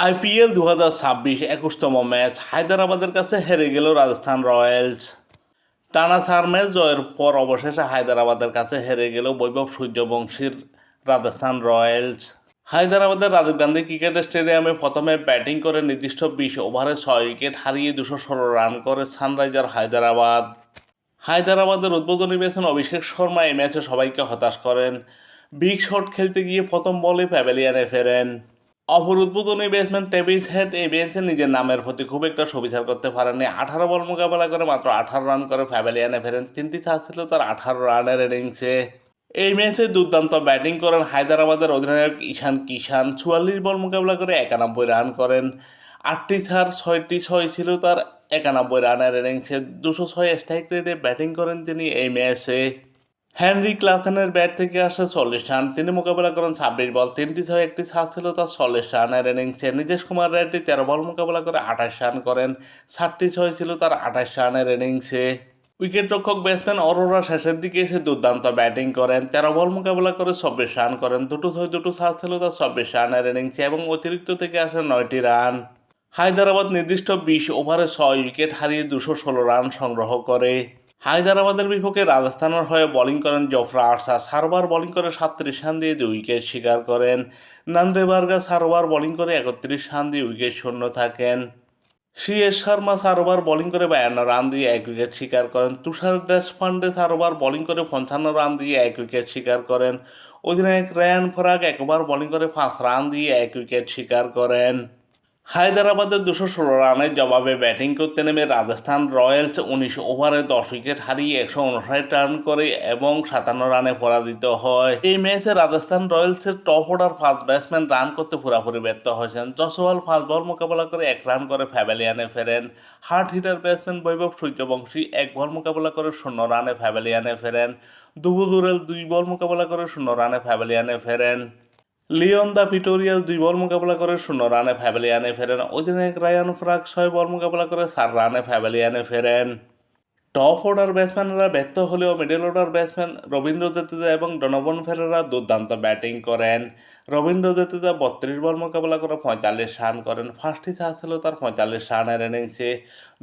IPL 2026 21তম match হায়দরাবাদের কাছে হেরে গেল রাজস্থান রয়্যালস। টানা 4 ম্যাচ জয়ের পর অবশেষে হায়দরাবাদের কাছে হেরে গেল বৈভব সূর্যবংশীর রাজস্থান রয়্যালস। হায়দরাবাদের রাজীব গান্ধী ক্রিকেট স্টেডিয়ামে প্রথমে ব্যাটিং করে নির্দিষ্ট 20 ওভারে 6 উইকেট হারিয়ে 216 রান করে সানরাইজার হায়দরাবাদ। হায়দরাবাদের উদ্বোধনী ব্যাটসম্যান অভিষেক শর্মা এই ম্যাচে সবাইকে হতাশ করেন। বিগ শট খেলতে গিয়ে প্রথম বলে প্যাভিলিয়নে ফেরেন। অপর উদ্বোধনী ব্যাটসম্যান ট্রেভিস হেড এই ম্যাচে নিজের নামের প্রতি খুব একটা সুবিচার করতে পারেননি। 18 বল মোকাবেলা করে মাত্র 18 রান করে প্যাভিলিয়নে ফেরেন। 3টি চার ছিল তার 18 রানের ইনিংসে। এই ম্যাচে দুর্দান্ত ব্যাটিং করেন হায়দরাবাদের অধিনায়ক ঈশান কিষান। 44 বল মোকাবেলা করে 91 রান করেন। 8টি চার 6টি ছয় ছিল তার 91 রানের ইনিংসে। 206 স্ট্রাইক রেটে ব্যাটিং করেন তিনি এই ম্যাচে। হেনরি ক্লাসেনের ব্যাট থেকে আসে 40 রান। তিনি মোকাবেলা করেন 26 বল, 3টি ছয় 1টি ছাড় ছিল তার 40 রানের ইনিংসে। নীতিশ কুমার রেড্ডি 13 বল মোকাবেলা করে 28 রান করেন। 7টি ছয় ছিল তার 28 রানের ইনিংসে। উইকেটরক্ষক ব্যাটসম্যান অরোরা শেষের দিকে এসে দুর্দান্ত ব্যাটিং করেন। 13 বল মোকাবেলা করে 24 রান করেন। দুটো ছয় দুটো ছাড় ছিল তার 24 রানের ইনিংসে এবং অতিরিক্ত থেকে আসে 9টি রান। হায়দরাবাদ নির্দিষ্ট 20 ওভারে 6 উইকেট হারিয়ে 216 রান সংগ্রহ করে। হায়দরাবাদের বিপক্ষে রাজস্থানের হয়ে বোলিং করেন জফরা আর্চার। 4 ওভার বোলিং করে 37 রান দিয়ে 2 উইকেট শিকার করেন। নান্দেবার্গা 4 ওভার বোলিং করে 31 রান দিয়ে উইকেট শূন্য থাকেন। সিএস শর্মা 4 ওভার বোলিং করে 52 রান দিয়ে 1 উইকেট শিকার করেন। তুষার দেশপান্ডে 4 ওভার বোলিং করে 55 রান দিয়ে 1 উইকেট শিকার করেন। অধিনায়ক রায়ান পরাগ 1 ওভার বোলিং করে 5 রান দিয়ে 1 উইকেট শিকার করেন। হায়দরাবাদের 216 রানের জবাবে ব্যাটিং করতে নেমে রাজস্থান রয়্যালস 19 ওভারে 10 উইকেট হারিয়ে 159 রান করে এবং 57 রানে পরাজিত হয়। এই ম্যাচে রাজস্থান রয়্যালসের top order fast batsman run করতে পুরোপুরি ব্যর্থ হয়েছেন। জসওয়াল 5 বল মোকাবেলা করে 1 রান করে প্যাভিলিয়নে ফেরেন। হার্ড হিটার ব্যাটসম্যান বৈভব সূর্যবংশী 1 বল মোকাবেলা করে 0 রানে প্যাভিলিয়নে ফেরেন। দুবু দুরেল 2 বল মোকাবেলা করে 0 রানে প্যাভিলিয়নে ফেরেন। লিওন দ্য পিটোরিয়াস 2 বল মোকাবেলা করে 0 রানে প্যাভিলিয়নে ফেরেন। অধিনায়ক রায়ান পরাগ 6 বল মোকাবেলা করে 4 রানে প্যাভিলিয়নে ফেরেন। টপ অর্ডার ব্যাটসম্যানরা ব্যর্থ হলেও middle order batsman Rabindra Jadeja এবং ডনোভান ফেরেরা দুর্দান্ত ব্যাটিং করেন। রবীন্দ্র জাদেজা 32 বল মোকাবেলা করে 45 রান করেন। 5টি চার ছিল তার 45 রানের ইনিংসে।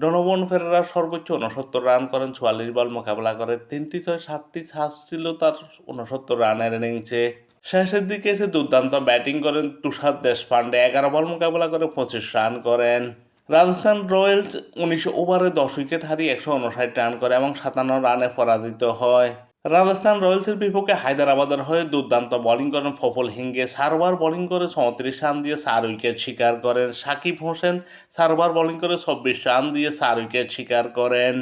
ডনোভান ফেরেরা সর্বোচ্চ 69 রান করেন 44 বল মোকাবেলা করে। 3টি ছয় 7টি চার ছিল তার 69 রানের ইনিংসে। শেষের দিকে এসে দুর্দান্ত ব্যাটিং করেন তুষার দেশপান্ডে। 11 বল মোকাবেলা করে 25 রান করেন। রাজস্থান রয়্যালস 19 ওভারে 10 উইকেট হারিয়ে 159 রান করে এবং 57 রানে পরাজিত হয়। রাজস্থান রয়্যালসের বিপক্ষে হায়দরাবাদের হয়ে দুর্দান্ত বোলিং করেন প্রফুল হিঙ্গে। 4 ওভার বোলিং করে 34 রান দিয়ে 4 উইকেট শিকার করেন। সাকিব হোসেন 4 ওভার বোলিং করে 24 রান দিয়ে 4 উইকেট শিকার করেন।